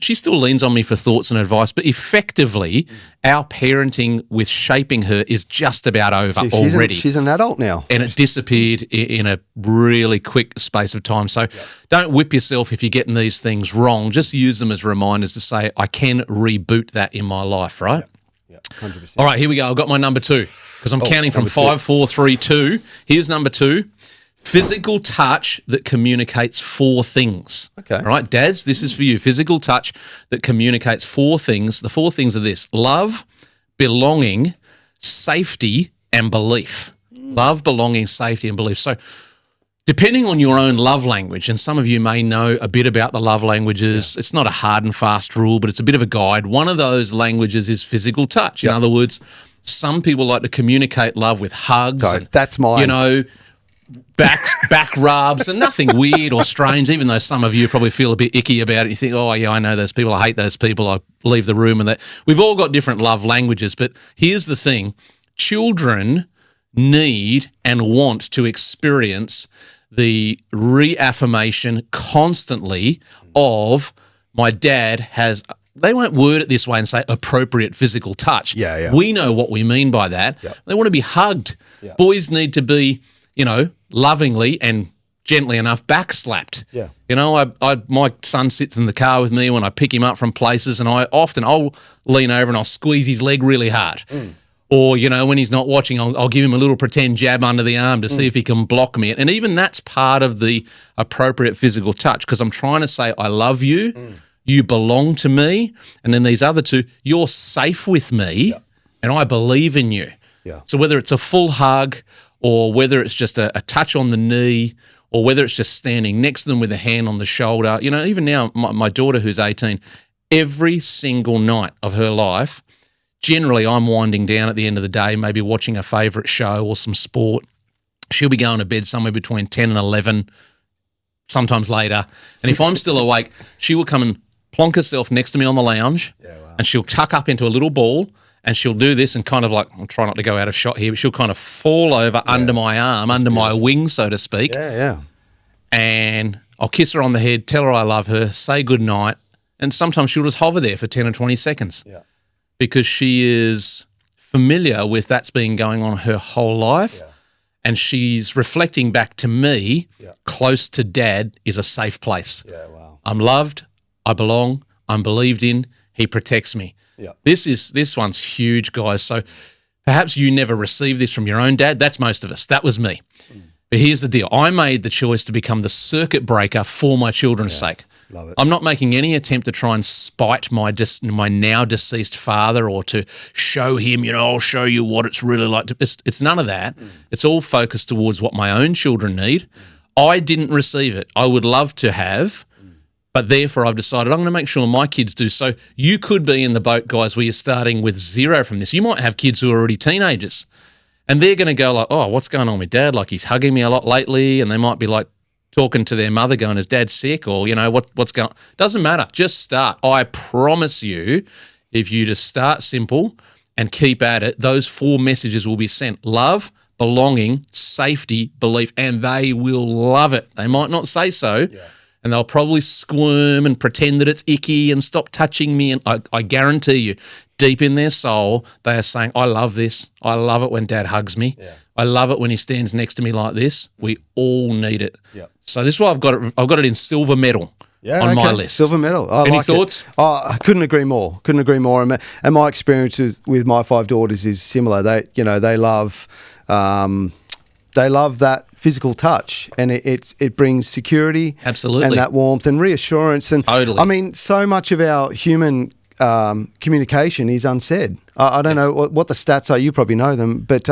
She still leans on me for thoughts and advice, but effectively, our parenting with shaping her is just about over already. She's an adult now. And it disappeared in a really quick space of time. So don't whip yourself if you're getting these things wrong. Just use them as reminders to say, I can reboot that in my life, right? Yeah, 100%. All right, here we go. I've got my number 2 because I'm counting from 5, 4, 3, 2. Here's number 2. Physical touch that communicates 4 things. Okay. All right, dads, this is for you. Physical touch that communicates 4 things. The 4 things are this: love, belonging, safety, and belief. Love, belonging, safety, and belief. So depending on your own love language, and some of you may know a bit about the love languages, it's not a hard and fast rule, but it's a bit of a guide. One of those languages is physical touch. In other words, some people like to communicate love with hugs. So that's mine. Back rubs and nothing weird or strange, even though some of you probably feel a bit icky about it. You think, oh, yeah, I know those people. I hate those people. I leave the room and that. We've all got different love languages, but here's the thing. Children need and want to experience the reaffirmation constantly of my dad has, they won't word it this way and say appropriate physical touch. Yeah. We know what we mean by that. Yeah. They want to be hugged. Yeah. Boys need to be, lovingly and gently enough backslapped. Yeah. My son sits in the car with me when I pick him up from places, and I'll lean over and I'll squeeze his leg really hard. Or, when he's not watching, I'll give him a little pretend jab under the arm to see if he can block me. And even that's part of the appropriate physical touch, because I'm trying to say, I love you, you belong to me, and then these other 2, you're safe with me, and I believe in you. Yeah. So whether it's a full hug or whether it's just a touch on the knee or whether it's just standing next to them with a hand on the shoulder, even now, my daughter who's 18, every single night of her life, generally I'm winding down at the end of the day, maybe watching a favourite show or some sport. She'll be going to bed somewhere between 10 and 11, sometimes later. And if I'm still awake, she will come and plonk herself next to me on the lounge and she'll tuck up into a little ball and she'll do this and kind of like, I'll try not to go out of shot here, but she'll kind of fall over under my arm, under my wing, so to speak. Yeah. And I'll kiss her on the head, tell her I love her, say good night, and sometimes she'll just hover there for 10 or 20 seconds because she is familiar with that's been going on her whole life. Yeah. And she's reflecting back to me, close to Dad is a safe place. Yeah, wow. I'm loved, I belong, I'm believed in, he protects me. Yeah. This one's huge, guys. So perhaps you never received this from your own dad. That's most of us. That was me. But here's the deal. I made the choice to become the circuit breaker for my children's sake. Love it. I'm not making any attempt to try and spite my now deceased father or to show him, I'll show you what it's really like. It's none of that. It's all focused towards what my own children need. I didn't receive it. I would love to have, but therefore I've decided I'm going to make sure my kids do. So you could be in the boat, guys, where you're starting with zero from this. You might have kids who are already teenagers and they're going to go like, oh, what's going on with Dad? Like he's hugging me a lot lately, and they might be like, talking to their mother going, is Dad sick? Or, what's going on? Doesn't matter. Just start. I promise you, if you just start simple and keep at it, those 4 messages will be sent. Love, belonging, safety, belief, and they will love it. They might not say so, and they'll probably squirm and pretend that it's icky and stop touching me. And I guarantee you, deep in their soul, they are saying, I love this. I love it when Dad hugs me. Yeah. I love it when he stands next to me like this. We all need it. Yeah. So this is why I've got it in silver medal on my list. Silver medal. Any thoughts? Oh, I couldn't agree more. And my experience with my 5 daughters is similar. They love that physical touch, and it brings security, absolutely, and that warmth and reassurance. And totally. I mean, so much of our human communication is unsaid. I don't know what the stats are. You probably know them, but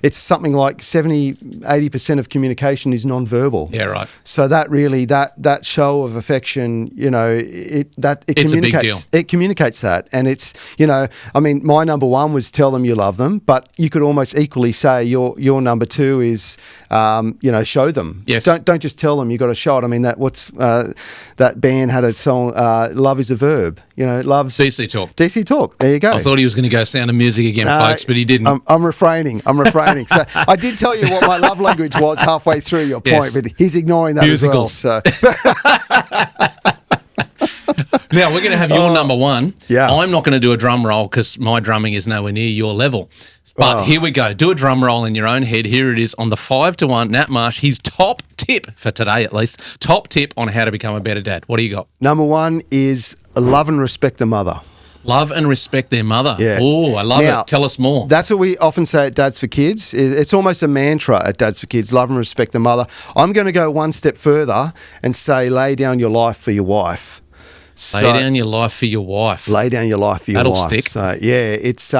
it's something like 70-80% of communication is non-verbal. Yeah, right. So that really that show of affection, it's communicates. A big deal. It communicates that, and it's I mean, my number 1 was tell them you love them, but you could almost equally say your number 2 is show them. Yes. Don't just tell them. You got to show it. I mean, that band had a song, "Love is a Verb." Love's DC Talk. DC Talk. There you go. I thought he was going to go Sound of Music again, folks, but he didn't. I'm refraining. So I did tell you what my love language was halfway through your point, but he's ignoring that Musicals. as well. Now, we're going to have your number 1. Yeah. I'm not going to do a drum roll because my drumming is nowhere near your level. But here we go. Do a drum roll in your own head. Here it is on the 5-1. Nat Marsh, his top tip for today at least, top tip on how to become a better dad. What do you got? Number 1 is love and respect the mother. Love and respect their mother. Yeah. Oh, I love it. Tell us more. That's what we often say at Dads for Kids. It's almost a mantra at Dads for Kids, love and respect the mother. I'm going to go one step further and say lay down your life for your wife. Lay down your life for your wife. Lay down your life for your wife. That'll stick. So, yeah, it's...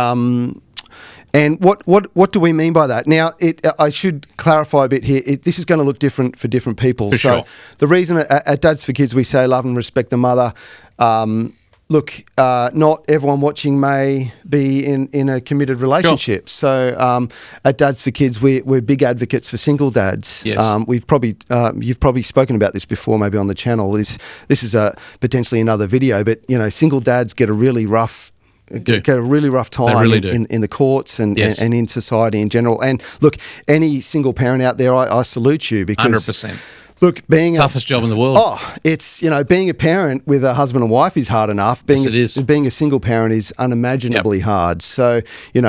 And what do we mean by that? Now, I should clarify a bit here. This is going to look different for different people. Sure. The reason at Dads for Kids we say love and respect the mother, look, not everyone watching may be in a committed relationship. Sure. So at Dads for Kids, we're big advocates for single dads. Yes. You've probably spoken about this before, maybe on the channel. This is potentially another video, but single dads get a really rough time in the courts and in society in general. And look, any single parent out there, I salute you because 100%. Look, being toughest job in the world. Oh, it's being a parent with a husband and wife is hard enough. Being a single parent is unimaginably hard. So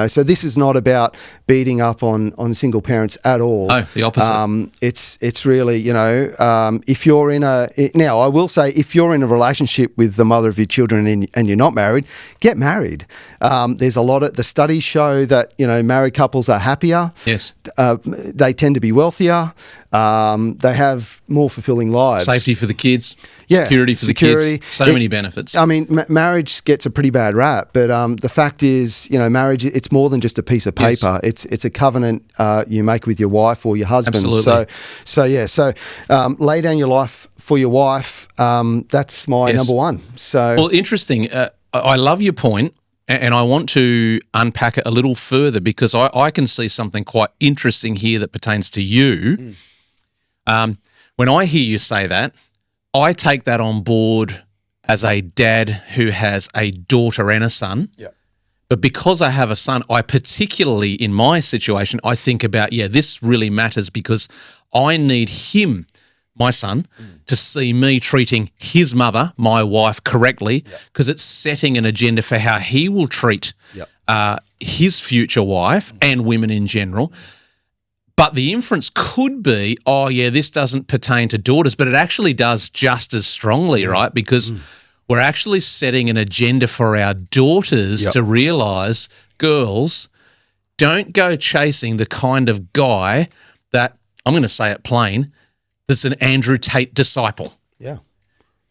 so this is not about beating up on single parents at all. No, the opposite. It's really if you're in now I will say if you're in a relationship with the mother of your children and you're not married, get married. There's a lot of the studies show that married couples are happier. Yes, they tend to be wealthier. They have more fulfilling lives. Safety for the kids, security for the kids, so many benefits. I mean, marriage gets a pretty bad rap, but the fact is, marriage, it's more than just a piece of paper. Yes. It's a covenant you make with your wife or your husband. Absolutely. So lay down your life for your wife. That's my number 1. So well, interesting. I love your point. And I want to unpack it a little further because I can see something quite interesting here that pertains to you. When I hear you say that, I take that on board as a dad who has a daughter and a son. Yeah. But because I have a son, I particularly, in my situation, I think about, this really matters because I need him, my son, to see me treating his mother, my wife, correctly, because it's setting an agenda for how he will treat his future wife and women in general. But the inference could be, this doesn't pertain to daughters, but it actually does just as strongly, right? Because we're actually setting an agenda for our daughters to realise, girls, don't go chasing the kind of guy that, I'm going to say it plain, that's an Andrew Tate disciple. Yeah.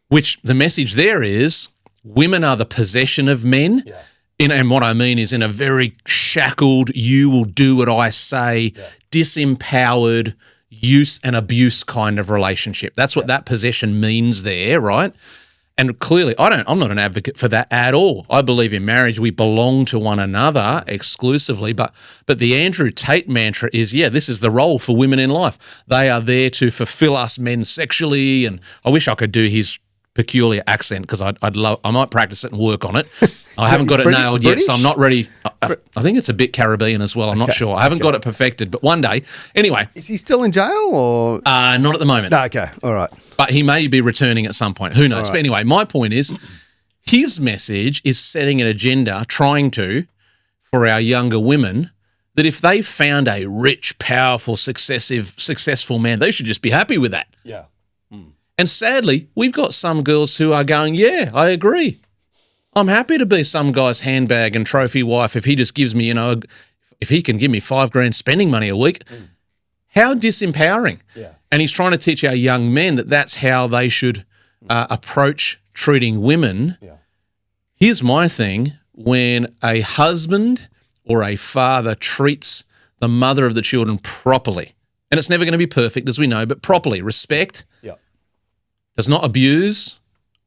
Which the message there is women are the possession of men. Yeah. And what I mean is in a very shackled, you will do what I say, disempowered, use and abuse kind of relationship. That's what that possession means there, right? And clearly, I'm not an advocate for that at all. I believe in marriage, we belong to one another exclusively. But the Andrew Tate mantra is, this is the role for women in life. They are there to fulfill us men sexually. And I wish I could do his peculiar accent because I might practice it and work on it. I haven't got it nailed yet, so I'm not ready. I think it's a bit Caribbean as well. I'm not sure. I haven't got it perfected, but one day. Anyway. Is he still in jail or? Not at the moment. No, okay. All right. But he may be returning at some point. Who knows? Right. But anyway, my point is his message is setting an agenda, trying to, for our younger women, that if they found a rich, powerful, successful man, they should just be happy with that. Yeah. And sadly, we've got some girls who are going, I agree. I'm happy to be some guy's handbag and trophy wife if he just gives me, if he can give me $5,000 spending money a week. How disempowering. Yeah. And he's trying to teach our young men that that's how they should approach treating women. Yeah. Here's my thing. When a husband or a father treats the mother of the children properly, and it's never going to be perfect, as we know, but properly, respect, does not abuse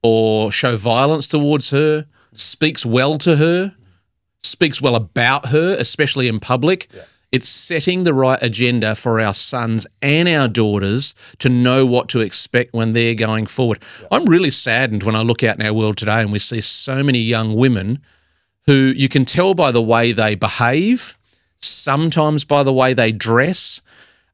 or show violence towards her, speaks well to her, speaks well about her, especially in public. Yeah. It's setting the right agenda for our sons and our daughters to know what to expect when they're going forward. Yeah. I'm really saddened when I look out in our world today and we see so many young women who you can tell by the way they behave, sometimes by the way they dress,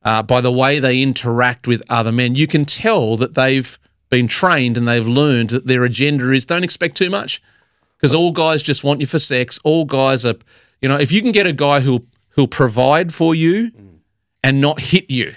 by the way they interact with other men. You can tell that they've been trained and they've learned that their agenda is don't expect too much because all guys just want you for sex. All guys are, if you can get a guy who'll provide for you and not hit you,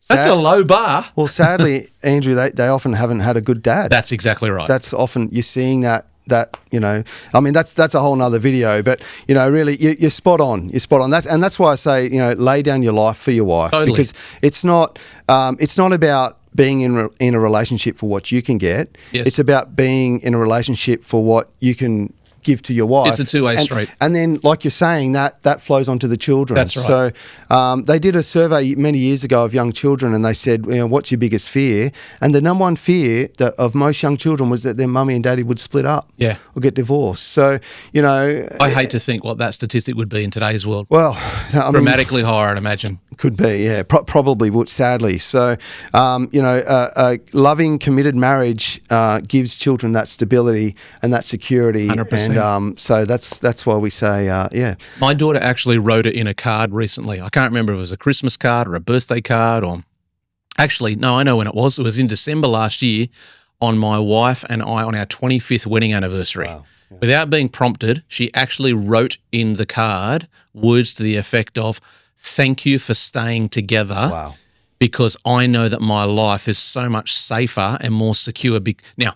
that's a low bar. Well, sadly, Andrew, they often haven't had a good dad. That's exactly right. That's often, you're seeing that, that's a whole nother video, but, really you're spot on. You're spot on. That's why I say, lay down your life for your wife. Totally. Because it's not about being in a relationship for what you can get. Yes. It's about being in a relationship for what you can give to your wife. It's a two-way street. And then, like you're saying, that flows onto the children. That's right. So they did a survey many years ago of young children and they said, what's your biggest fear? And the number one fear of most young children was that their mummy and daddy would split up or get divorced. So, I hate to think what that statistic would be in today's world. Well, dramatically higher, I'd imagine. Could be, yeah. Probably would, sadly. So, a loving, committed marriage gives children that stability and that security. 100%. And so that's why we say, My daughter actually wrote it in a card recently. I can't remember if it was a Christmas card or a birthday card or... Actually, no, I know when it was. It was in December last year on my wife and I on our 25th wedding anniversary. Wow. Yeah. Without being prompted, she actually wrote in the card words to the effect of, "Thank you for staying together." Wow. Because I know that my life is so much safer and more secure. Now,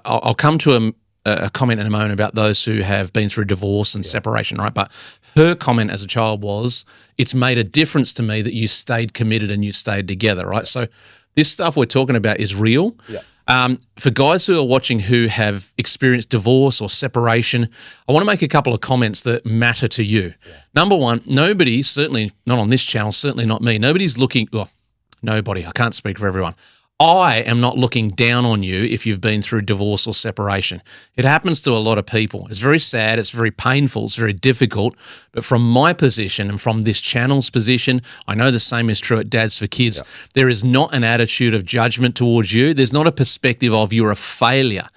I'll come to a comment in a moment about those who have been through divorce and separation, right? But her comment as a child was, it's made a difference to me that you stayed committed and you stayed together, right? So this stuff we're talking about is real. Yeah. For guys who are watching who have experienced divorce or separation, I want to make a couple of comments that matter to you. Yeah. Number one, nobody, certainly not on this channel, certainly not me, nobody's looking, nobody, I can't speak for everyone. I am not looking down on you if you've been through divorce or separation. It happens to a lot of people. It's very sad, it's very painful, it's very difficult. But from my position and from this channel's position, I know the same is true at Dads for Kids. Yep. There is not an attitude of judgment towards you. There's not a perspective of you're a failure.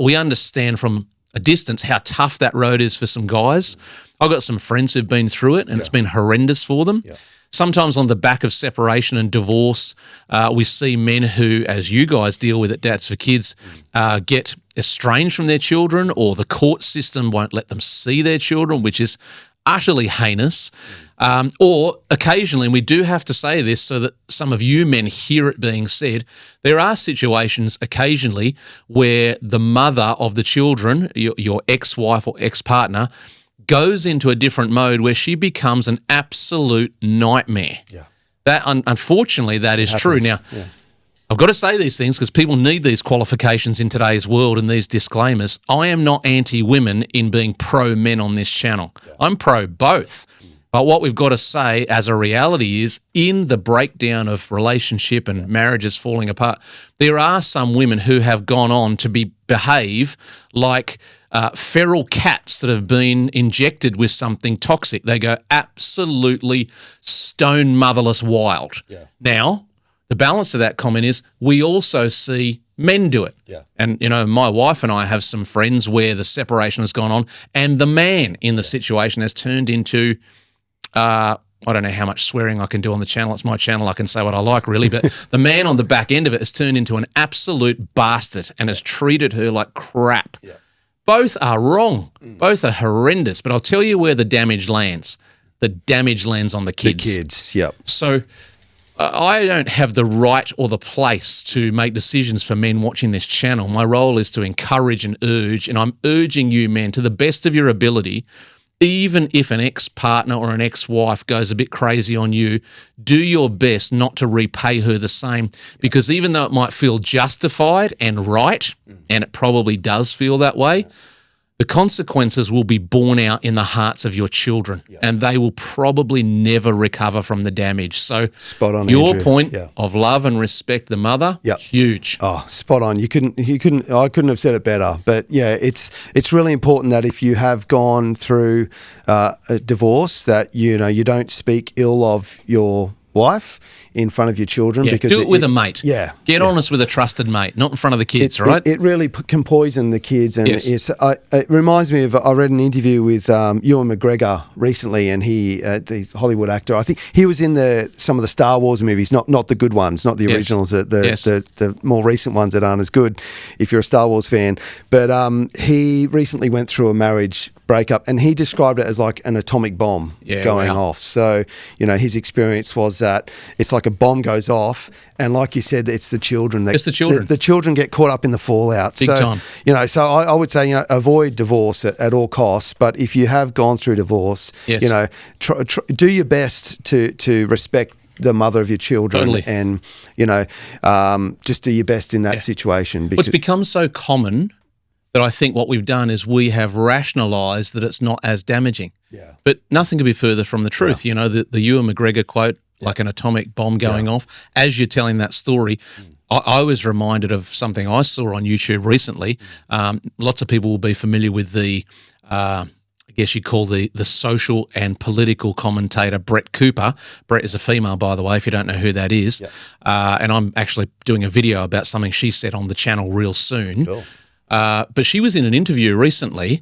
We understand from a distance how tough that road is for some guys. I've got some friends who've been through it, and it's been horrendous for them. Yeah. Sometimes on the back of separation and divorce, we see men who, as you guys deal with at Dads for Kids, get estranged from their children, or the court system won't let them see their children, which is utterly heinous. Or occasionally, and we do have to say this so that some of you men hear it being said, there are situations occasionally where the mother of the children, your ex-wife or ex-partner, goes into a different mode where she becomes an absolute nightmare. Yeah. That unfortunately, that is true. Now, I've got to say these things because people need these qualifications in today's world and these disclaimers. I am not anti-women in being pro-men on this channel. Yeah. I'm pro both. But what we've got to say as a reality is, in the breakdown of relationship and marriages falling apart, there are some women who have gone on to behave like feral cats that have been injected with something toxic. They go absolutely stone motherless wild. Yeah. Now, the balance of that comment is we also see men do it. Yeah. And, my wife and I have some friends where the separation has gone on and the man in the situation has turned into, I don't know how much swearing I can do on the channel. It's my channel. I can say what I like, really. But the man on the back end of it has turned into an absolute bastard and has treated her like crap. Yeah. Both are wrong. Both are horrendous. But I'll tell you where the damage lands. The damage lands on the kids. The kids, yep. So I don't have the right or the place to make decisions for men watching this channel. My role is to encourage and urge, and I'm urging you, men, to the best of your ability, even if an ex-partner or an ex-wife goes a bit crazy on you, do your best not to repay her the same, because even though it might feel justified and right, and it probably does feel that way, the consequences will be borne out in the hearts of your children, and they will probably never recover from the damage. So spot on, your Andrew. point of love and respect the mother, huge. Oh, spot on. I couldn't have said it better. But yeah, it's really important that if you have gone through a divorce, that you don't speak ill of your wife in front of your children. Because do it with a mate. Yeah. Get honest with a trusted mate, not in front of the kids, right? It really can poison the kids. And it reminds me of, I read an interview with Ewan McGregor recently, and he, the Hollywood actor, I think he was in some of the Star Wars movies, not the good ones, not the originals, the more recent ones that aren't as good if you're a Star Wars fan. But he recently went through a marriage breakup, and he described it as like an atomic bomb going off. So, his experience was that it's like a bomb goes off, and like you said, it's the children. It's the children. The children get caught up in the fallout. Big time. So I would say, avoid divorce at all costs. But if you have gone through divorce, do your best to respect the mother of your children. Totally. And, just do your best in that situation. Because it's become so common that I think what we've done is we have rationalised that it's not as damaging. Yeah. But nothing could be further from the truth. Yeah. The Ewan McGregor quote, like an atomic bomb going off. As you're telling that story, I was reminded of something I saw on YouTube recently. Lots of people will be familiar with the, I guess you call the social and political commentator Brett Cooper. Brett is a female, by the way, if you don't know who that is. Yeah. And I'm actually doing a video about something she said on the channel real soon. Cool. But she was in an interview recently.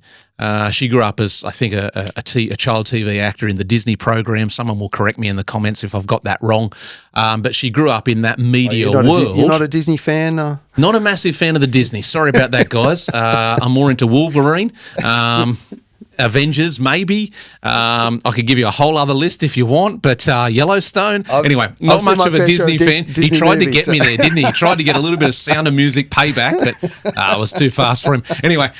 She grew up as, I think, a child TV actor in the Disney program. Someone will correct me in the comments if I've got that wrong. But she grew up in that media world. You're not a Disney fan? Not a massive fan of the Disney. Sorry about that, guys. I'm more into Wolverine. Avengers, maybe. I could give you a whole other list if you want, but Yellowstone. Anyway, not much of a Disney fan. He tried to get me there, didn't he? He tried to get a little bit of Sound of Music payback, but it was too fast for him. Anyway,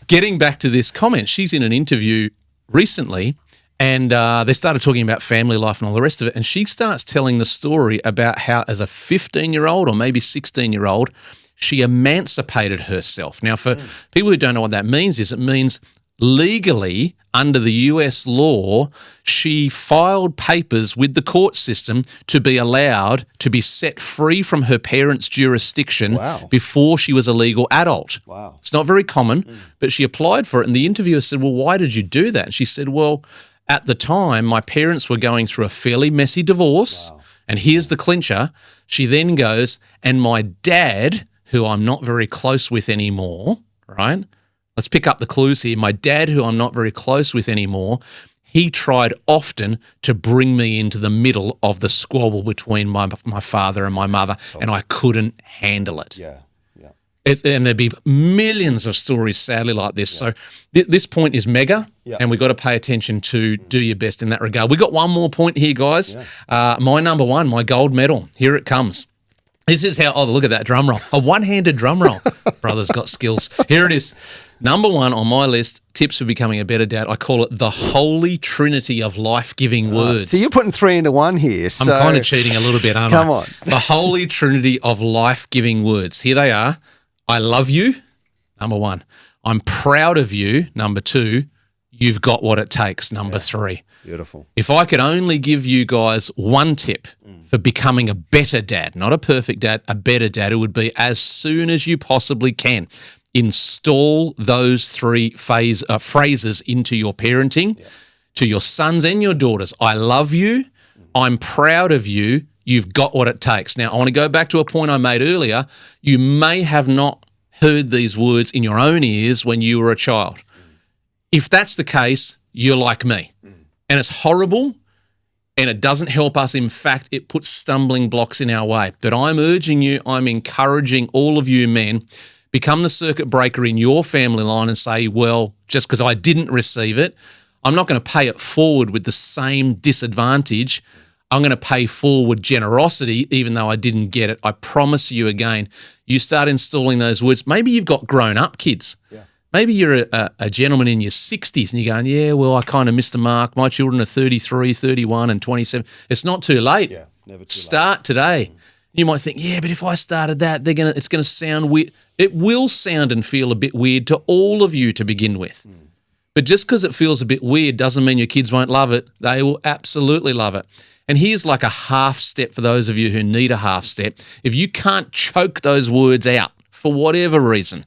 getting back to this comment, she's in an interview recently, and they started talking about family life and all the rest of it, and she starts telling the story about how as a 15-year-old or maybe 16-year-old, she emancipated herself. Now, for people who don't know what that means, it means legally, under the US law, she filed papers with the court system to be allowed to be set free from her parents' jurisdiction before she was a legal adult. Wow. It's not very common, but she applied for it. And the interviewer said, well, why did you do that? And she said, well, at the time, my parents were going through a fairly messy divorce. Wow. And here's the clincher. She then goes, and my dad, who I'm not very close with anymore, right? let's pick up the clues here. My dad, who I'm not very close with anymore, he tried often to bring me into the middle of the squabble between my father and my mother, and I couldn't handle it. Yeah. And there'd be millions of stories, sadly, like this. So this point is mega, and we've got to pay attention to do your best in that regard. We got one more point here, guys. My number one, my gold medal. Here it comes. This is how, look at that drum roll. A one-handed drum roll. Brother's got skills. Here it is. Number one on my list, tips for becoming a better dad. I call it the holy trinity of life-giving words. So you're putting 3 into 1 here. So. I'm kind of cheating a little bit, aren't Come I? on. The holy trinity of life-giving words. Here they are. I love you, number one. I'm proud of you, number two. You've got what it takes, number three. Beautiful. If I could only give you guys one tip for becoming a better dad, not a perfect dad, a better dad, it would be as soon as you possibly can, install those three phrases into your parenting to your sons and your daughters. I love you. I'm proud of you. You've got what it takes. Now, I want to go back to a point I made earlier. You may have not heard these words in your own ears when you were a child. If that's the case, you're like me. And it's horrible and it doesn't help us. In fact, it puts stumbling blocks in our way. But I'm urging you, I'm encouraging all of you men, become the circuit breaker in your family line and say, well, just because I didn't receive it, I'm not going to pay it forward with the same disadvantage. I'm going to pay forward generosity even though I didn't get it. I promise you again, you start installing those words. Maybe you've got grown-up kids. Yeah. Maybe you're a gentleman in your 60s and you're going, yeah, well, I kind of missed the mark. My children are 33, 31 and 27. It's not too late. Yeah, never too Start today. You might think, yeah, but if I started that, it's going to sound weird. It will sound and feel a bit weird to all of you to begin with. But just because it feels a bit weird doesn't mean your kids won't love it. They will absolutely love it. And here's like a half step for those of you who need a half step. If you can't choke those words out for whatever reason,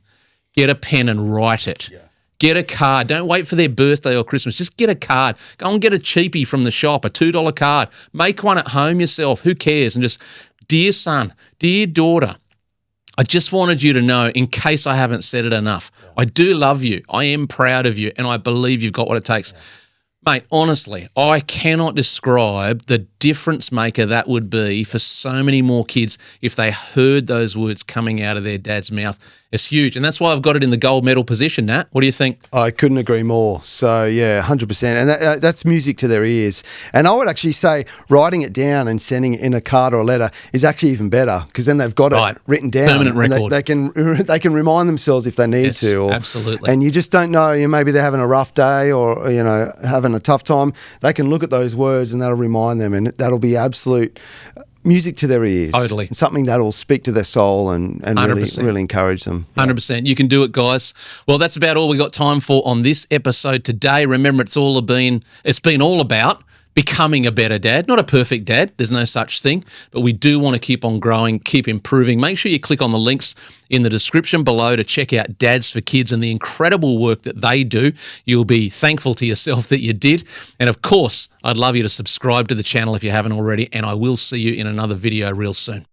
get a pen and write it. Yeah. Get a card. Don't wait for their birthday or Christmas. Just get a card. Go and get a cheapie from the shop, a $2 card. Make one at home yourself. Who cares? And just, dear son, dear daughter, I just wanted you to know, in case I haven't said it enough, I do love you. I am proud of you, and I believe you've got what it takes. Mate, honestly, I cannot describe the difference maker that would be for so many more kids if they heard those words coming out of their dad's mouth. It's huge. And that's why I've got it in the gold medal position, Nat. What do you think? I couldn't agree more. So, yeah, 100%. And that's music to their ears. And I would actually say writing it down and sending it in a card or a letter is actually even better because then they've got it written down. Permanent record. They can remind themselves if they need to. Or, absolutely. And you just don't know, maybe they're having a rough day or, having a tough time. They can look at those words and that'll remind them, and that'll be absolute music to their ears. Totally. And something that'll speak to their soul and really encourage them. 100%. You can do it, guys. Well, that's about all we got time for on this episode today. Remember, it's been all about becoming a better dad, not a perfect dad. There's no such thing, but we do want to keep on growing, keep improving. Make sure you click on the links in the description below to check out Dads for Kids and the incredible work that they do. You'll be thankful to yourself that you did. And of course, I'd love you to subscribe to the channel if you haven't already, and I will see you in another video real soon.